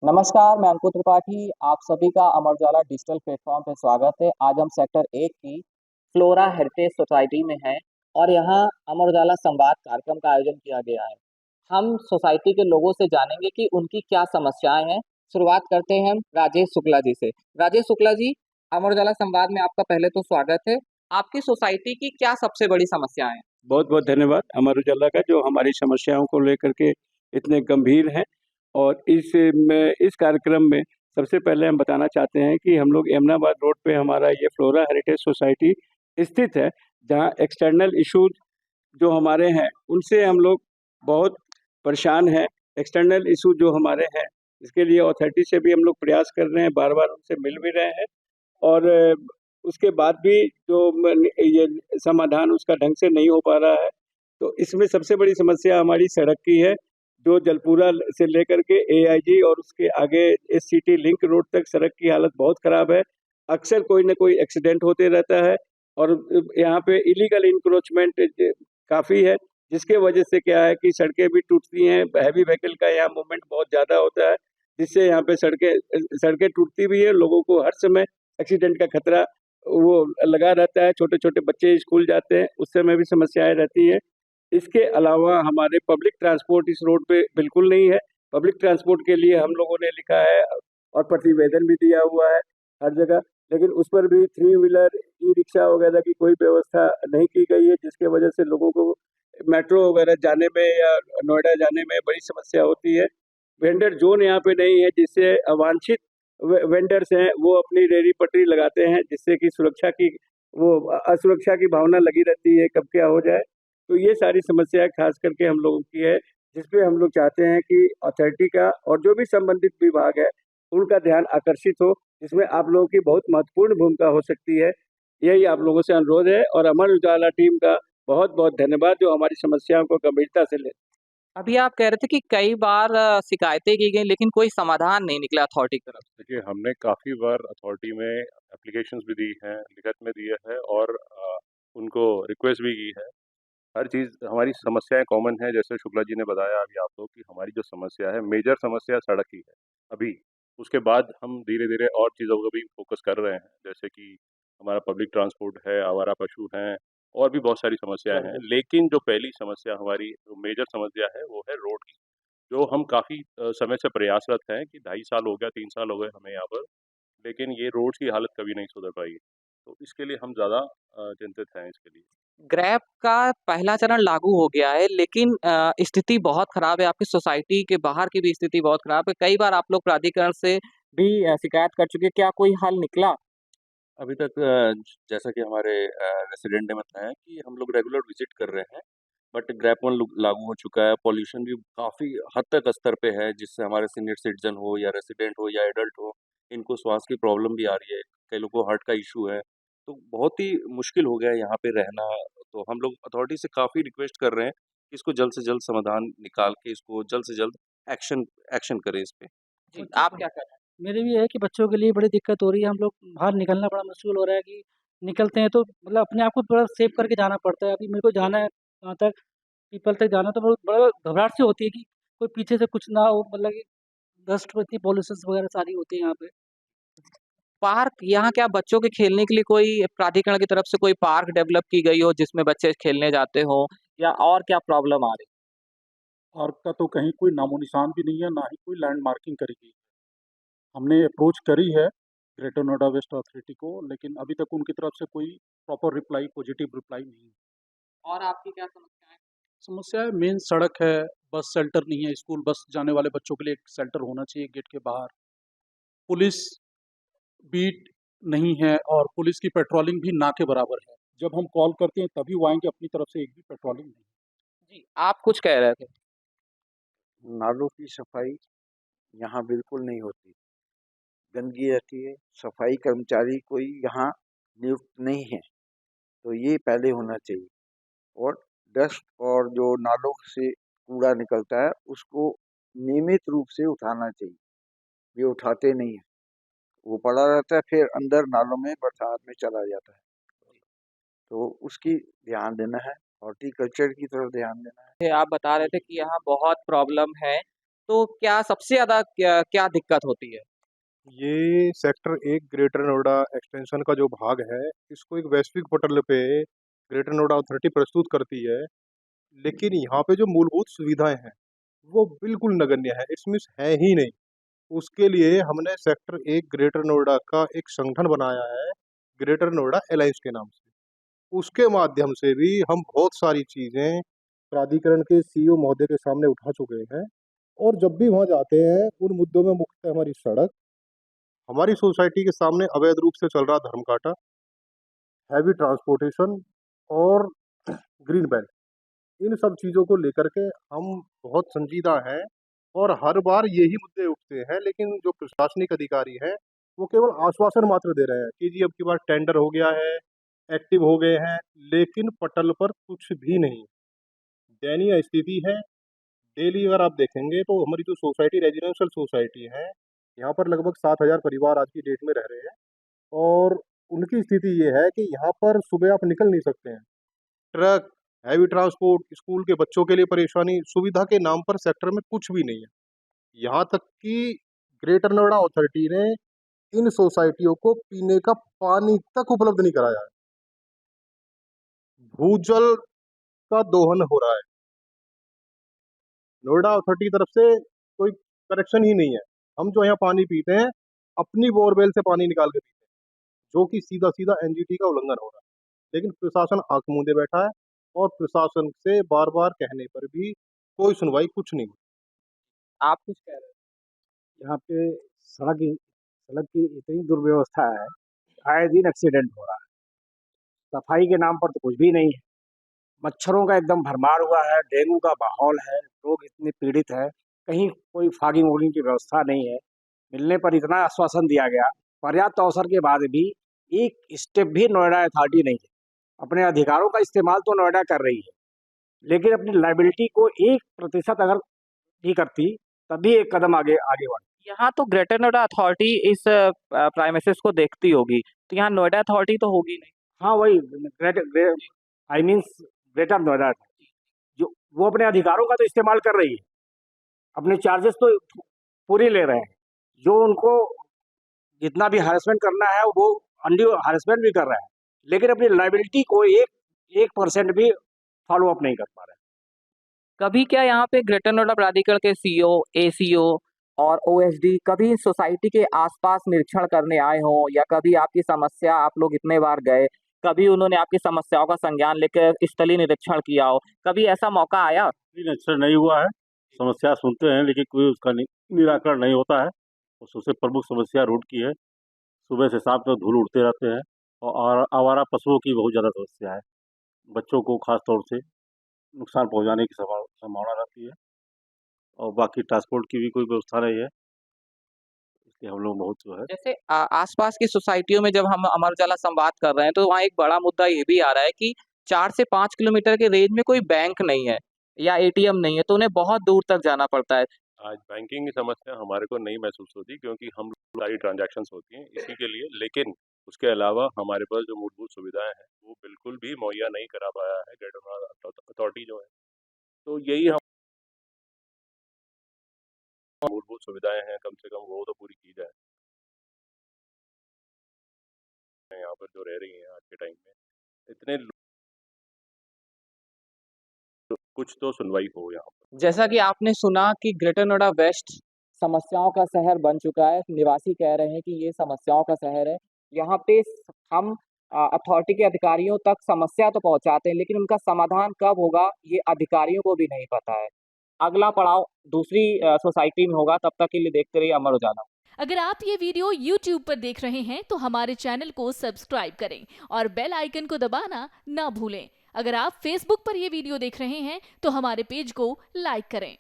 नमस्कार, मैं अंकुर त्रिपाठी। आप सभी का अमर उजाला डिजिटल प्लेटफ़ॉर्म पे स्वागत है। आज हम सेक्टर 1 की फ्लोरा हेरिटेज सोसाइटी में हैं और यहाँ अमर उजाला संवाद कार्यक्रम का आयोजन किया गया है। हम सोसाइटी के लोगों से जानेंगे कि उनकी क्या समस्याएँ हैं। शुरुआत करते हैं हम राजेश शुक्ला जी से। राजेश शुक्ला जी, अमर उजाला संवाद में आपका पहले तो स्वागत है। आपकी सोसाइटी की क्या सबसे बड़ी समस्याएँ हैं? बहुत-बहुत धन्यवाद अमर उजाला का जो हमारी समस्याओं को लेकर के इतने गंभीर हैं और इस कार्यक्रम में सबसे पहले हम बताना चाहते हैं कि हम लोग एमनाबाद रोड पे हमारा ये फ्लोरा हेरिटेज सोसाइटी स्थित है, जहाँ एक्सटर्नल इश्यूज़ जो हमारे हैं, उनसे हम लोग बहुत परेशान हैं। एक्सटर्नल इश्यू जो हमारे हैं, इसके लिए अथॉरिटी से भी हम लोग प्रयास कर रहे हैं, बार-बार उनसे मिल भी रहे हैं और उसके बाद भी जो ये समाधान उसका ढंग से नहीं हो पा रहा है। तो इसमें सबसे बड़ी समस्या हमारी सड़क की है, जो जलपुरा से लेकर के एआईजी और उसके आगे एससीटी लिंक रोड तक सड़क की हालत बहुत खराब है। अक्सर कोई न कोई एक्सीडेंट होते रहता है और यहाँ पे इलीगल इंक्रोचमेंट काफ़ी है, जिसके वजह से क्या है कि सड़कें भी टूटती हैं, हैवी व्हीकल का यहाँ मूवमेंट बहुत ज़्यादा होता है, जिससे यहाँ पे सड़कें टूटती भी हैं, लोगों को हर समय एक्सीडेंट का खतरा वो लगा रहता है, छोटे-छोटे बच्चे स्कूल जाते हैं, उस समय भी समस्याएँ रहती हैं। इसके अलावा हमारे पब्लिक ट्रांसपोर्ट इस रोड पे बिल्कुल नहीं है। पब्लिक ट्रांसपोर्ट के लिए हम लोगों ने लिखा है और प्रतिवेदन भी दिया हुआ है हर जगह, लेकिन उस पर भी थ्री व्हीलर, ई-रिक्शा वगैरह की कोई व्यवस्था नहीं की गई है, जिसके वजह से लोगों को मेट्रो वगैरह जाने में या नोएडा जाने में बड़ी समस्या होती है। वेंडर ज़ोन यहाँ पे नहीं है, जिससे अवांछित वेंडर्स हैं, वो अपनी रेहड़ी पटरी लगाते हैं, जिससे कि असुरक्षा की भावना लगी रहती है, कब क्या हो जाए। तो ये सारी समस्याएँ ख़ास करके हम लोगों की है, जिसपे हम लोग चाहते हैं कि अथॉरिटी का और जो भी संबंधित विभाग है, उनका ध्यान आकर्षित हो, जिसमें आप लोगों की बहुत महत्वपूर्ण भूमिका हो सकती है। यही आप लोगों से अनुरोध है और अमर उजाला टीम का बहुत-बहुत धन्यवाद जो हमारी समस्याओं को गंभीरता से ले। अभी आप कह रहे थे कि कई बार शिकायतें की गई लेकिन कोई समाधान नहीं निकला अथॉरिटी की तरफ से। देखिए, हमने काफ़ी बार अथॉरिटी में एप्लीकेशंस भी दी हैं, लिखत में दिए हैं और उनको रिक्वेस्ट भी की है। हर चीज़ हमारी समस्याएँ कॉमन हैं, जैसे शुक्ला जी ने बताया अभी आपको कि हमारी जो समस्या है, मेजर समस्या सड़क की है, अभी। उसके बाद हम धीरे-धीरे और चीज़ों को भी फ़ोकस कर रहे हैं, जैसे कि हमारा पब्लिक ट्रांसपोर्ट है, आवारा पशु हैं और भी बहुत सारी समस्याएँ हैं। लेकिन जो पहली समस्या हमारी जो मेजर समस्या है, वो है रोड की। जो हम काफ़ी समय से प्रयासरत हैं कि 2.5 साल हो गया, 3 साल हो गए हमें यहाँ पर, लेकिन ये रोड्स की हालत कभी नहीं सुधर पाई। तो इसके लिए हम ज़्यादा चिंतित हैं इसके लिए। ग्रैब का पहला चरण लागू हो गया है लेकिन स्थिति बहुत खराब है, आपकी सोसाइटी के बाहर की भी स्थिति बहुत खराब है। कई बार आप लोग प्राधिकरण से भी शिकायत कर चुके हैं, क्या कोई हल निकला? अभी तक जैसा कि हमारे रेसिडेंट ने बताया कि हम लोग रेगुलर विज़िट कर रहे हैं, बट ग्रैप वन लुग लागू हो चुका है, पॉल्यूशन भी काफ़ी हद तक स्तर पे है, जिससे हमारे सीनियर सिटीज़न हो या रेसिडेंट हो या एडल्ट हो, इनको श्वास की प्रॉब्लम भी आ रही है, कई लोगों को हार्ट का इश्यू है, तो बहुत ही मुश्किल हो गया है यहाँ पे रहना। तो हम लोग अथॉरिटी से काफ़ी रिक्वेस्ट कर रहे हैं कि इसको जल्द से जल्द समाधान निकाल के इसको जल्द से जल्द एक्शन एक्शन करें इस पे। जी, बच्चों आप क्या कर रहे हैं? मेरे भी है कि बच्चों के लिए बड़ी दिक्कत हो रही है, हम लोग बाहर निकलना बड़ा मुश्किल हो रहा है कि निकलते हैं तो मतलब अपने आप को थोड़ा सेव करके जाना पड़ता है। अभी मेरे को जाना है वहाँ तक, पीपल तक जाना तो बहुत बड़ा घबराहट सी होती है कि कोई पीछे से कुछ ना हो, मतलब कि डस्ट होती है, पॉल्यूशंस वगैरह सारी होती है यहाँ पे। पार्क यहाँ क्या बच्चों के खेलने के लिए कोई प्राधिकरण की तरफ से कोई पार्क डेवलप की गई हो जिसमें बच्चे खेलने जाते हों या और क्या प्रॉब्लम आ रही? पार्क का तो कहीं कोई नामो-निशान भी नहीं है, ना ही कोई लैंड मार्किंग करी गई है। हमने अप्रोच करी है ग्रेटर नोएडा वेस्ट अथॉरिटी को, लेकिन अभी तक उनकी तरफ से कोई प्रॉपर रिप्लाई, पॉजिटिव रिप्लाई नहीं है। और आपकी क्या समस्या है? समस्या है, मेन सड़क है, बस शेल्टर नहीं है, स्कूल बस जाने वाले बच्चों के लिए एक शेल्टर होना चाहिए गेट के बाहर। पुलिस बीट नहीं है और पुलिस की पेट्रोलिंग भी ना के बराबर है। जब हम कॉल करते हैं तभी वो आएँगे, अपनी तरफ से एक भी पेट्रोलिंग नहीं। जी, आप कुछ कह रहे थे। नालों की सफाई यहाँ बिल्कुल नहीं होती, गंदगी रहती है, सफाई कर्मचारी कोई यहाँ नियुक्त नहीं है, तो ये पहले होना चाहिए। और डस्ट और जो नालों से कूड़ा निकलता है, उसको नियमित रूप से उठाना चाहिए, ये उठाते नहीं हैं। वो पड़ा रहता है, फिर अंदर नालों में बरसात में चला जाता है, तो उसकी ध्यान देना है, हॉर्टिकल्चर की तरफ ध्यान देना है। आप बता रहे थे कि यहाँ बहुत प्रॉब्लम है, तो क्या सबसे ज़्यादा क्या दिक्कत होती है? ये सेक्टर 1 ग्रेटर नोएडा एक्सटेंशन का जो भाग है, इसको एक वैश्विक पटल पे ग्रेटर नोएडा अथॉरिटी प्रस्तुत करती है, लेकिन यहाँ पे जो मूलभूत सुविधाएँ हैं, वो बिल्कुल नगण्य है, इसमें है ही नहीं। उसके लिए हमने सेक्टर 1 ग्रेटर नोएडा का एक संगठन बनाया है, ग्रेटर नोएडा अलायंस के नाम से। उसके माध्यम से भी हम बहुत सारी चीज़ें प्राधिकरण के सीईओ महोदय के सामने उठा चुके हैं और जब भी वहाँ जाते हैं, उन मुद्दों में मुख्यतः हमारी सड़क, हमारी सोसाइटी के सामने अवैध रूप से चल रहा धर्म काटा, हैवी ट्रांसपोर्टेशन और ग्रीन बेल्ट, इन सब चीज़ों को लेकर के हम बहुत संजीदा हैं और हर बार यही मुद्दे उठते हैं, लेकिन जो प्रशासनिक अधिकारी हैं, वो केवल आश्वासन मात्र दे रहे हैं कि जी अब की बार टेंडर हो गया है, एक्टिव हो गए हैं, लेकिन पटल पर कुछ भी नहीं। दयनीय स्थिति है। डेली अगर आप देखेंगे तो हमारी जो सोसाइटी रेजिडेंशियल सोसाइटी है, यहाँ पर लगभग 7,000 परिवार आज की डेट में रह रहे हैं और उनकी स्थिति ये है कि यहाँ पर सुबह आप निकल नहीं सकते हैं। ट्रक, हैवी ट्रांसपोर्ट, स्कूल के बच्चों के लिए परेशानी, सुविधा के नाम पर सेक्टर में कुछ भी नहीं है। यहाँ तक कि ग्रेटर नोएडा अथॉरिटी ने इन सोसाइटियों को पीने का पानी तक उपलब्ध नहीं कराया है। भूजल का दोहन हो रहा है। नोएडा अथॉरिटी की तरफ से कोई करेक्शन ही नहीं है। हम जो यहाँ पानी पीते हैं, अपनी बोरवेल से पानी निकाल के पीते हैं, जो कि सीधा-सीधा एनजीटी का उल्लंघन हो रहा है। लेकिन प्रशासन आँख मूंदे बैठा है और प्रशासन से बार-बार कहने पर भी कोई सुनवाई कुछ नहीं। आप कुछ कह रहे हैं? यहाँ पे सड़क की इतनी दुर्व्यवस्था है, आए दिन एक्सीडेंट हो रहा है। सफाई के नाम पर तो कुछ भी नहीं है। मच्छरों का एकदम भरमार हुआ है, डेंगू का माहौल है, लोग इतने पीड़ित हैं, कहीं कोई फॉगिंग-वॉगिंग की व्यवस्था नहीं है। मिलने पर इतना आश्वासन दिया गया, पर्याप्त अवसर के बाद भी एक स्टेप भी नोएडा अथॉरिटी नहीं है। अपने अधिकारों का इस्तेमाल तो नोएडा कर रही है, लेकिन अपनी लायबिलिटी को 1% अगर भी करती, तभी एक कदम आगे बढ़ती। यहाँ तो ग्रेटर नोएडा अथॉरिटी इस प्रेमिसेस को देखती होगी, तो यहाँ नोएडा अथॉरिटी तो होगी नहीं। हाँ, वही ग्रेटर नोएडा, जो वो अपने अधिकारों का तो इस्तेमाल कर रही है, अपने चार्जेस तो पूरे ले रहे हैं। जो उनको जितना भी हैरेसमेंट करना है, वो अनड्यू हैरेसमेंट भी कर रहे हैं, लेकिन अपनी लायबिलिटी को 1% भी फॉलो अप नहीं कर पा रहे हैं। कभी क्या यहाँ पे ग्रेटर नोएडा प्राधिकरण के सीईओ, एसीओ और ओएसडी कभी सोसाइटी के आसपास निरीक्षण करने आए हों या कभी आपकी समस्या आप लोग इतने बार गए, कभी उन्होंने आपकी समस्याओं का संज्ञान लेकर स्थलीय निरीक्षण किया हो, कभी ऐसा मौका आया? निरीक्षण नहीं हुआ है, समस्या सुनते हैं लेकिन कोई उसका निराकरण नहीं होता है। और सबसे प्रमुख समस्या रोड की है, सुबह से शाम तक धूल उड़ते रहते हैं और आवारा पशुओं की बहुत ज़्यादा समस्या है। बच्चों को खास तौर से नुकसान पहुंचाने की संभावना रहती है और बाकी ट्रांसपोर्ट की भी कोई व्यवस्था नहीं है, इसलिए हम लोग बहुत जो है। जैसे आसपास की सोसाइटियों में जब हम अमर उजाला संवाद कर रहे हैं तो वहाँ एक बड़ा मुद्दा ये भी आ रहा है कि 4 से 5 किलोमीटर के रेंज में कोई बैंक नहीं है या एटीएम नहीं है, तो उन्हें बहुत दूर तक जाना पड़ता है। आज बैंकिंग की समस्या हमारे को नहीं महसूस होती क्योंकि हम सारी ट्रांजैक्शंस होती हैं इसी के लिए, लेकिन उसके अलावा हमारे पास जो मूलभूत सुविधाएं हैं वो बिल्कुल भी मुहैया नहीं करा पाया है ग्रेटर नोएडा अथॉरिटी जो है। तो यही हम मूलभूत सुविधाएं हैं, कम से कम वो तो पूरी की जाए। यहाँ पर जो रह रही हैं आज के टाइम में इतने कुछ तो सुनवाई हो यहाँ पर। जैसा कि आपने सुना कि ग्रेटर नोएडा वेस्ट समस्याओं का शहर बन चुका है। निवासी कह रहे हैं कि ये समस्याओं का शहर है। यहाँ पे हम अथॉरिटी के अधिकारियों तक समस्या तो पहुंचाते हैं, लेकिन उनका समाधान कब होगा ये अधिकारियों को भी नहीं पता है। अगला पड़ाव दूसरी सोसाइटी में होगा। तब तक के लिए देखते रहिए अमर उजाला। अगर आप ये वीडियो YouTube पर देख रहे हैं तो हमारे चैनल को सब्सक्राइब करें और बेल आइकन को दबाना ना भूलें। अगर आप Facebook पर ये वीडियो देख रहे हैं तो हमारे पेज को लाइक करें।